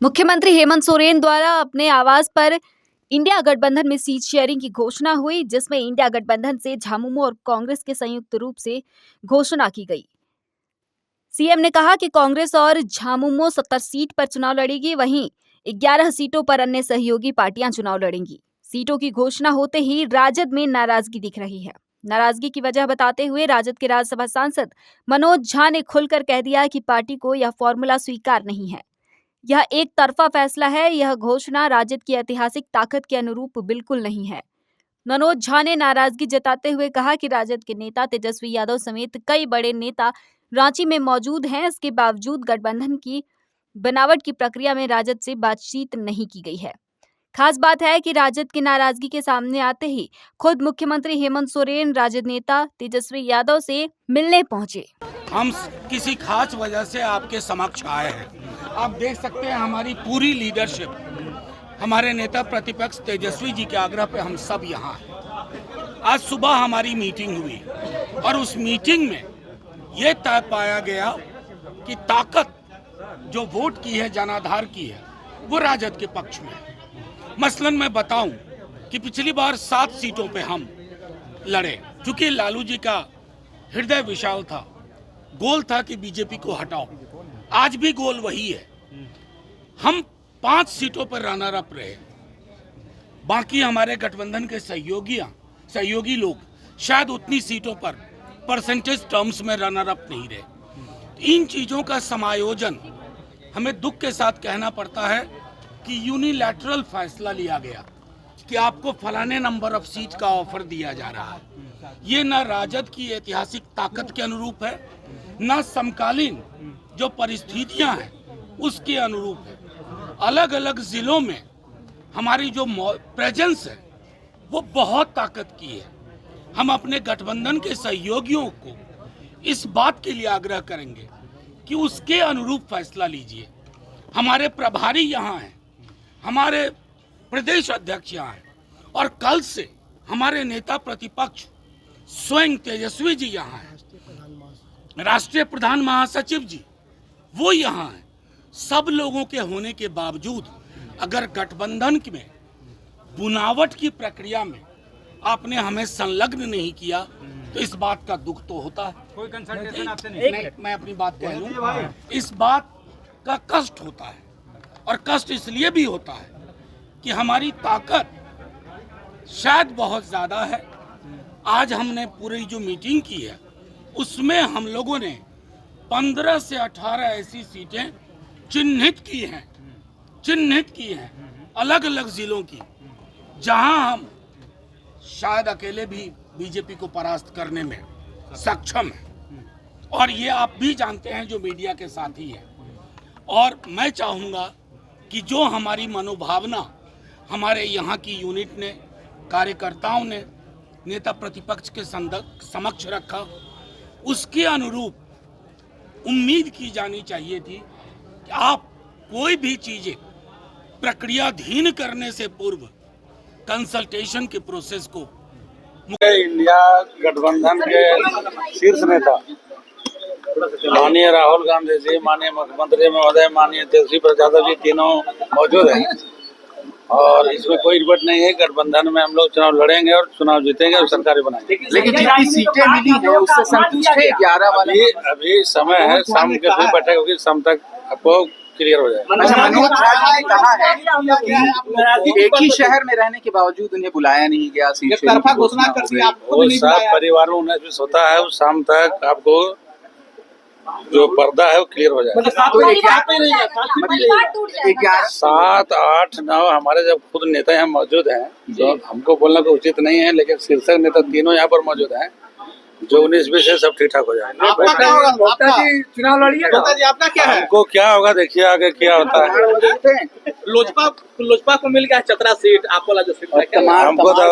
मुख्यमंत्री हेमंत सोरेन द्वारा अपने आवास पर इंडिया गठबंधन में सीट शेयरिंग की घोषणा हुई, जिसमें इंडिया गठबंधन से झामुमो और कांग्रेस के संयुक्त रूप से घोषणा की गई। सीएम ने कहा कि कांग्रेस और झामुमो 70 सीट पर चुनाव लड़ेगी, वहीं 11 सीटों पर अन्य सहयोगी पार्टियां चुनाव लड़ेंगी। सीटों की घोषणा होते ही राजद में नाराजगी दिख रही है। नाराजगी की वजह बताते हुए राजद के राज्यसभा सांसद मनोज झा ने खुलकर कह दिया कि पार्टी को यह फॉर्मूला स्वीकार नहीं है। यह एक तरफा फैसला है। यह घोषणा राजद की ऐतिहासिक ताकत के अनुरूप बिल्कुल नहीं है। मनोज झा ने नाराजगी जताते हुए कहा कि राजद के नेता तेजस्वी यादव समेत कई बड़े नेता रांची में मौजूद हैं। इसके बावजूद गठबंधन की बनावट की प्रक्रिया में राजद से बातचीत नहीं की गई है। खास बात है कि राजद की नाराजगी के सामने आते ही खुद मुख्यमंत्री हेमंत सोरेन राजद नेता तेजस्वी यादव से मिलने पहुंचे। हम किसी खास वजह से आपके समक्ष आए हैं। आप देख सकते हैं हमारी पूरी लीडरशिप, हमारे नेता प्रतिपक्ष तेजस्वी जी के आग्रह पे हम सब यहाँ हैं। आज सुबह हमारी मीटिंग हुई और उस मीटिंग में ये तय पाया गया कि ताकत जो वोट की है, जनाधार की है, वो राजद के पक्ष में है। मसलन मैं बताऊं कि पिछली बार 7 सीटों पे हम लड़े, क्योंकि लालू जी का हृदय विशाल था, गोल था कि बीजेपी को हटाओ। आज भी गोल वही है। हम 5 सीटों पर रनर अप रहे, बाकी हमारे गठबंधन के सहयोगी लोग शायद उतनी सीटों पर परसेंटेज टर्म्स में रनर अप नहीं रहे। इन चीजों का समायोजन हमें दुख के साथ कहना पड़ता है कि यूनिलैटरल फैसला लिया गया कि आपको फलाने नंबर ऑफ सीट का ऑफर दिया जा रहा है। ये न राजद की ऐतिहासिक ताकत के अनुरूप है, न समकालीन जो परिस्थितियां हैं उसके अनुरूप है। अलग अलग जिलों में हमारी जो प्रेजेंस है वो बहुत ताकत की है। हम अपने गठबंधन के सहयोगियों को इस बात के लिए आग्रह करेंगे कि उसके अनुरूप फैसला लीजिए। हमारे प्रभारी यहाँ हैं, हमारे प्रदेश अध्यक्ष यहाँ हैं और कल से हमारे नेता प्रतिपक्ष स्वयं तेजस्वी जी यहाँ हैं, राष्ट्रीय प्रधान महासचिव जी वो यहाँ हैं। सब लोगों के होने के बावजूद अगर गठबंधन में बुनावट की प्रक्रिया में आपने हमें संलग्न नहीं किया तो इस बात का दुख तो होता है। कोई कंसल्टेशन आपसे नहीं? मैं अपनी बात कह लूं, इस बात का कष्ट होता है और कष्ट इसलिए भी होता है कि हमारी ताकत शायद बहुत ज्यादा है। आज हमने पूरी जो मीटिंग की है उसमें हम लोगों ने 15 से 18 ऐसी सीटें चिन्हित की हैं अलग अलग जिलों की, जहां हम शायद अकेले भी बीजेपी को परास्त करने में सक्षम हैं। और ये आप भी जानते हैं जो मीडिया के साथी हैं। और मैं चाहूँगा कि जो हमारी मनोभावना हमारे यहाँ की यूनिट ने, कार्यकर्ताओं ने नेता प्रतिपक्ष के समक्ष रखा, उसके अनुरूप उम्मीद की जानी चाहिए थी कि आप कोई भी चीजें प्रक्रियाधीन करने से पूर्व कंसल्टेशन के प्रोसेस को। इंडिया गठबंधन के शीर्ष नेता माननीय राहुल गांधी जी, माननीय मुख्यमंत्री महोदय, माननीय तेजस्वी प्रसाद यादव जी तीनों मौजूद हैं और इसमें कोई रिपोर्ट नहीं है। गठबंधन में हम लोग चुनाव लड़ेंगे और चुनाव जीतेंगे और सरकार बनाएंगे। लेकिन जितनी सीटें मिली है उससे संतुष्ट है? 11 वाले अभी समय है, शाम के फिर बैठक होगी, शाम तक आपको क्लियर हो जाएगा। अच्छा, मनोज झा ने कहा है कि एक ही शहर में रहने के बावजूद उन्हें बुलाया नहीं गया, सीट शेयरिंग की घोषणा कर दी। वो सब परिवार में 19-20 होता है, उस शाम तक आपको जो पर्दा है वो क्लियर हो जाएगा। 7, 8, 9 हमारे जब खुद नेता यहाँ मौजूद हैं तो हमको बोलना तो उचित नहीं है, लेकिन शीर्षक नेता तीनों यहाँ पर मौजूद हैं। जो 19-20 है सब ठीक ठाक हो जाएगा। चुनाव लड़िएगा? आपका क्या है? हमको क्या होगा देखिए आगे क्या होता है। लोजपा को मिल गया 17 सीट, आपको लगा जो सीट हमको तो